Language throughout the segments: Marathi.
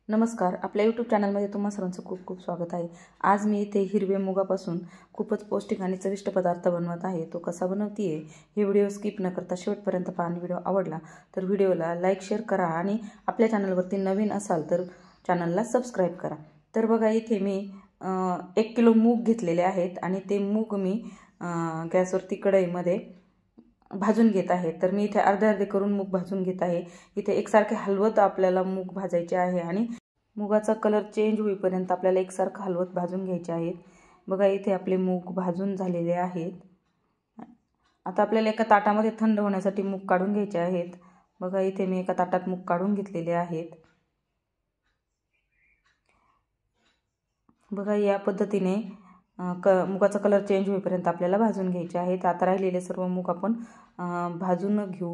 नमस्कार, आपल्या यूट्यूब चॅनलमध्ये तुम्हा सर्वांचं खूप खूप स्वागत आहे। आज मी इथे हिरव्या मुगापासून खूपच पौष्टिक आणि चविष्ट पदार्थ बनवत आहे। तो कसा बनवतीये हे व्हिडिओ स्किप न करता शेवटपर्यंत पहा। आणि व्हिडिओ आवडला तर व्हिडिओला लाईक शेअर करा आणि आपल्या चॅनलवरती नवीन असाल तर चॅनलला सबस्क्राइब करा। तर बघा इथे मी 1 किलो मूग घेतलेले आहेत आणि ते मूग मी गॅसवरती कढईमध्ये भाजून घेत आहे। तर मी इथे अर्धे अर्धे करून मूग भाजून घेत आहे। इथे एकसारखे हलवत आपल्याला मूग भाजायचे आहे आणि मुगाचा कलर चेंज होईपर्यंत आपल्याला एकसारखं हलवत भाजून घ्यायचे आहेत। बघा इथे आपले मूग भाजून झालेले आहेत। आता आपल्याला एका ताटामध्ये थंड होण्यासाठी मूग काढून घ्यायचे आहेत। बघा इथे मी एका ताटात मूग काढून घेतलेले आहेत। बघा या पद्धतीने मुगाचा कलर चेंज होईपर्यंत आपल्याला भाजून घ्यायचे आहेत। आता राहिलेले सर्व मूग आपण भाजून घेऊ।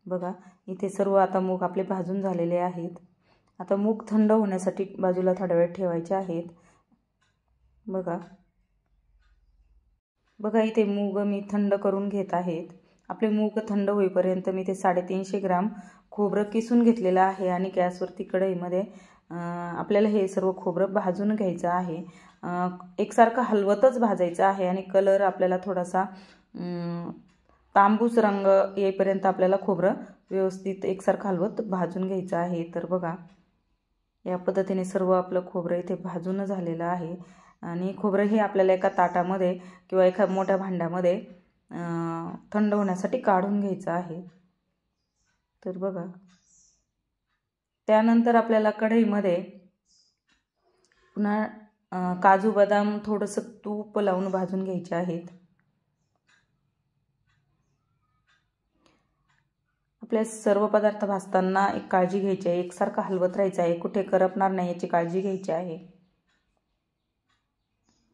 बघा इथे सर्व आता मूग आपले भाजून झालेले आहेत। आता मूग थंड होण्यासाठी बाजूला थोडा वेळ ठेवायचे आहेत। बघा इथे मूग मी थंड करून घेत आहेत। आपले मूग थंड होईपर्यंत मी ते 350 ग्राम खोबरं किसून घेतलेलं आहे आणि गॅसवरती कढईमध्ये आपल्याला हे सर्व खोबरं भाजून घ्यायचं आहे। एकसारखं हलवतच भाजायचं आहे आणि कलर आपल्याला थोडासा तांबूस रंग येईपर्यंत आपल्याला खोबरं व्यवस्थित एकसारखं हलवत भाजून घ्यायचं आहे। तर बघा या पद्धतीने सर्व आपलं खोबरं इथे भाजून झालेलं आहे आणि खोबरं हे आपल्याला एका ताटामध्ये किंवा एका मोठ्या भांड्यामध्ये थंड होण्यासाठी काढून घ्यायचं आहे। तर बघा त्यानंतर आपल्याला कढईमध्ये पुन्हा काजू बदाम थोडंसं तूप लावून भाजून घ्यायचे आहेत। आपल्या सर्व पदार्थ भाजताना एक काळजी घ्यायची आहे, एकसारखं हलवत राहायचं आहे, कुठे करपणार नाही याची काळजी घ्यायची आहे।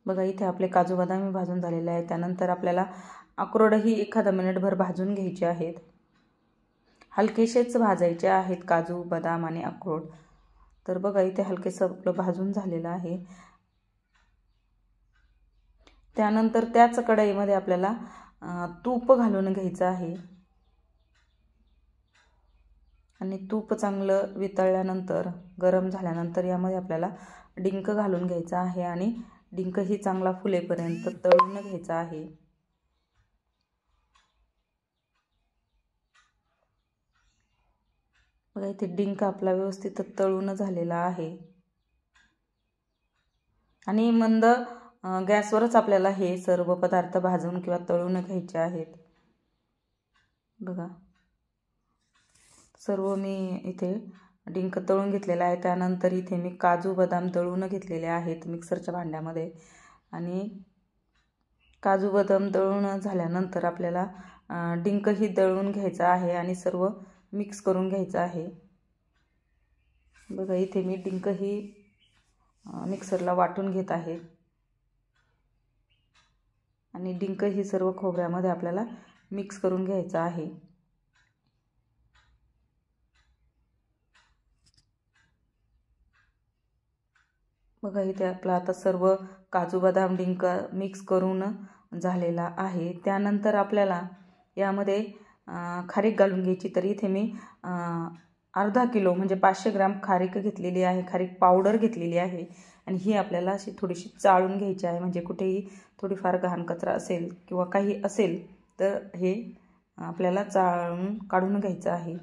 बघा इथे आपले काजू बदाम भाजून झालेले आहे। त्यानंतर आपल्याला अक्रोडही एखादा मिनिटभर भाजून घ्यायचे आहेत। हलकेसेच भाजायचे आहेत काजू बदाम आणि अक्रोड। तर बघा इथे हलकेसं आपलं भाजून झालेलं आहे। त्यानंतर त्याच कढईमध्ये आपल्याला तूप घालून घ्यायचं आहे आणि तूप चांगलं वितळल्यानंतर गरम झाल्यानंतर यामध्ये आपल्याला डिंक घालून घ्यायचा आहे आणि डिंक ही चांगला फुलेपर्यंत तळून घ्यायचा आहे। बघा इथे डिंक आपला व्यवस्थित तळून झालेला आहे आणि मंद गॅसवरच आपल्याला हे सर्व पदार्थ भाजून किंवा तळून घ्यायचे आहेत। बघा सर्व मी इथे डिंक तळून घेतलेला आहे। त्यानंतर इथे मी काजू बदाम तळून घेतलेले आहेत मिक्सरच्या भांड्यामध्ये आणि काजू बदाम तळून झाल्यानंतर आपल्याला डिंकही तळून घ्यायचा आहे आणि सर्व मिक्स करून घ्यायचं आहे। बघा इथे मी डिंकही मिक्सरला वाटून घेत आहे आणि डिंक ही सर्व खोबऱ्यामध्ये आपल्याला मिक्स करून घ्यायचं आहे। बघा इथे आपला आता सर्व काजू बदाम डिंक मिक्स करून झालेला आहे। त्यानंतर आपल्याला यामध्ये खारीक घालून घ्यायची। तर इथे मी अर्धा किलो म्हणजे 500 ग्राम खारीक घेतलेली आहे, खारीक पावडर घेतलेली आहे आणि ही आपल्याला अशी थोडीशी चाळून घ्यायची आहे। म्हणजे कुठेही थोडीफार घाण कचरा असेल किंवा काही असेल तर हे आपल्याला चाळून काढून घ्यायचं आहे।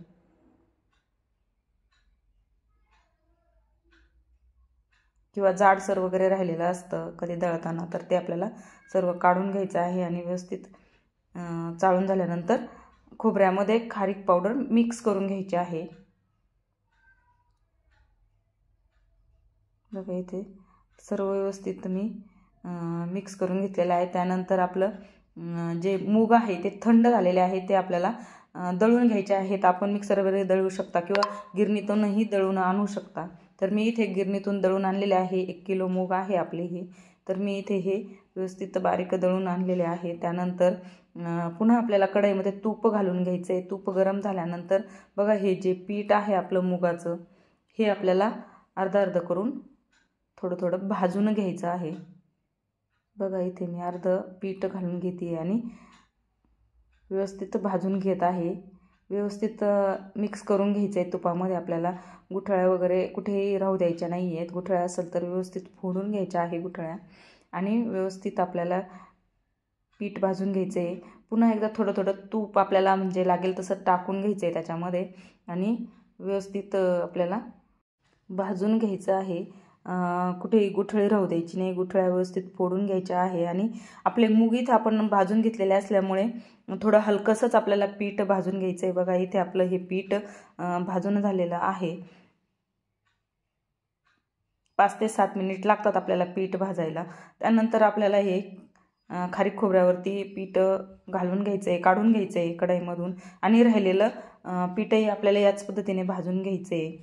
किंवा जाडसर वगैरे राहिलेलं असतं कधी दळताना तर ते आपल्याला सर्व काढून घ्यायचं आहे आणि व्यवस्थित चाळून झाल्यानंतर खोबऱ्यामध्ये खारीक पावडर मिक्स करून घ्यायची आहे। बघा इथे सर्व व्यवस्थित मी मिक्स करून घेतलेलं आहे। त्यानंतर आपलं जे मूग आहे ते थंड झालेले आहे ते आपल्याला दळून घ्यायचे आहेत। आपण मिक्सरवर दळू शकता किंवा गिरणीतूनही दळून आणू शकता। तर मी इथे गिरणीतून दळून आणलेले आहे। 1 किलो मूग आहे आपले हे। तर मी इथे हे व्यवस्थित बारीक दळून आणलेले आहे। त्यानंतर पुन्हा आपल्याला कढईमध्ये तूप घालून घ्यायचं आहे। तूप गरम झाल्यानंतर बघा हे जे पीठ आहे आपलं मुगाचं हे आपल्याला अर्ध अर्ध करून थोडं थोडं भाजून घ्यायचं आहे। बघा इथे मी अर्ध पीठ घालून घेते आणि व्यवस्थित भाजून घेत आहे। व्यवस्थित मिक्स करून घ्यायचं आहे तुपामध्ये. आपल्याला गुठळ्या वगैरे कुठेही राहू द्यायच्या नाही आहेत. गुठळ्या असेल तर व्यवस्थित फोडून घ्यायच्या आहे गुठळ्या आणि व्यवस्थित आपल्याला पीठ भाजून घ्यायचं आहे. पुन्हा एकदा थोडं थोडं तूप आपल्याला म्हणजे लागेल तसं टाकून घ्यायचं आहे त्याच्यामध्ये आणि व्यवस्थित आपल्याला भाजून घ्यायचं आहे. कुठेही गुठळी राहू द्यायची नाही. गुठळ्या व्यवस्थित फोडून घ्यायच्या आहे आणि आपले मूग इथं आपण भाजून घेतलेले असल्यामुळे थोडं हलकसंच आपल्याला पीठ भाजून घ्यायचं आहे. बघा इथे आपलं हे पीठ भाजून झालेलं आहे. 5 ते 7 मिनिट लागतात आपल्याला पीठ भाजायला. त्यानंतर आपल्याला हे खारीक खोबऱ्यावरती पीठ घालून घ्यायचं आहे, काढून घ्यायचं आहे कढईमधून आणि राहिलेलं पीठही आपल्याला याच पद्धतीने भाजून घ्यायचं आहे.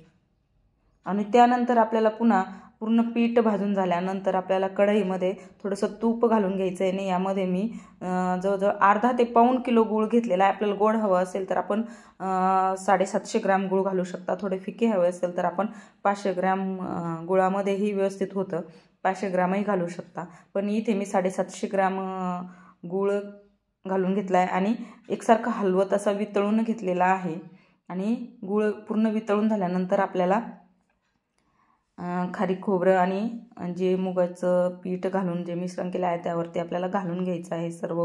आणि त्यानंतर आपल्याला पुन्हा पूर्ण पीठ भाजून झाल्यानंतर आपल्याला कढईमध्ये थोडंसं तूप घालून घ्यायचं आहे. आणि यामध्ये मी जवळजवळ अर्धा ते पाऊण किलो गूळ घेतलेला आहे. आपल्याला गोड हवं असेल तर आपण 750 ग्रॅम गूळ घालू शकता. थोडे फिके हवे असेल तर आपण 500 ग्रॅम गुळामध्येही व्यवस्थित होतं. 500 ग्रॅमही घालू शकता. पण इथे मी 750 ग्रॅम गूळ घालून घेतला आहे आणि एकसारखं हलवत असा वितळून घेतलेला आहे. आणि गूळ पूर्ण वितळून झाल्यानंतर आपल्याला खारीक खोबरं आणि जे मुगाचं पीठ घालून जे मिश्रण केलं आहे त्यावरती आपल्याला घालून घ्यायचं आहे सर्व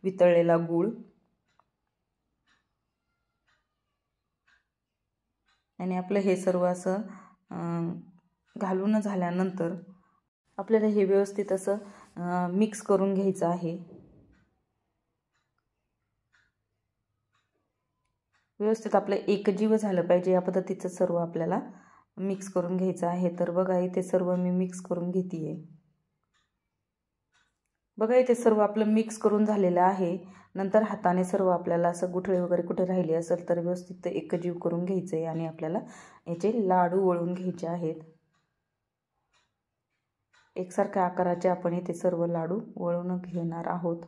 वितळलेला गूळ. आणि आपलं हे सर्व असं घालून झाल्यानंतर आपल्याला हे व्यवस्थित असं मिक्स करून घ्यायचं आहे. व्यवस्थित आपलं एकजीव झालं पाहिजे या पद्धतीचं सर्व आपल्याला मिक्स करून घ्यायचं आहे. तर बघा इथे सर्व मी मिक्स करून घेते. बघा इथे सर्व आपलं मिक्स करून झालेलं आहे. नंतर हाताने सर्व आपल्याला असं गुठळे वगैरे कुठे राहिले असेल तर व्यवस्थित एकजीव करून घ्यायचं आहे आणि आपल्याला याचे लाडू वळून घ्यायचे आहेत. एकसारख्या आकाराचे आपण इथे सर्व लाडू वळून घेणार आहोत.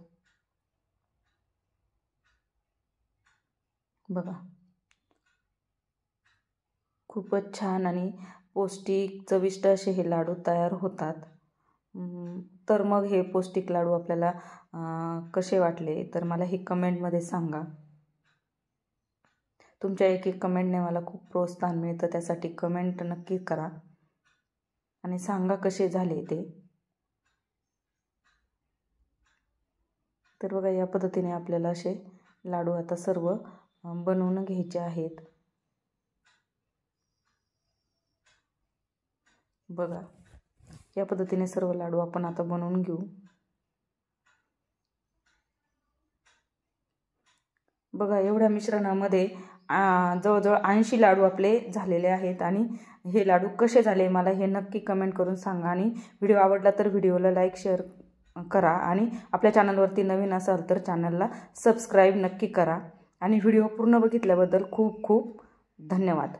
बघा खूपच छान आणि पौष्टिक चविष्ट असे हे लाडू तयार होतात. तर मग हे पौष्टिक लाडू आपल्याला कसे वाटले तर मला हे कमेंटमध्ये सांगा. तुमच्या एक एक कमेंटने मला खूप प्रोत्साहन मिळतं. त्यासाठी कमेंट नक्की करा आणि सांगा कसे झाले ते. तर बघा या पद्धतीने आपल्याला असे लाडू आता सर्व बनवून घ्यायचे आहेत. बघा या पद्धतीने सर्व लाडू आपण आता बनवून घेऊ. बघा एवढ्या मिश्रणामध्ये जवळजवळ 80 लाडू आपले झालेले आहेत. आणि हे लाडू कसे झाले मला हे नक्की कमेंट करून सांगा. आणि व्हिडिओ आवडला तर व्हिडिओला लाईक शेअर करा. आणि आपल्या चॅनलवरती नवीन असाल तर चॅनलला सबस्क्राईब नक्की करा. आणि व्हिडिओ पूर्ण बघितल्याबद्दल खूप खूप धन्यवाद.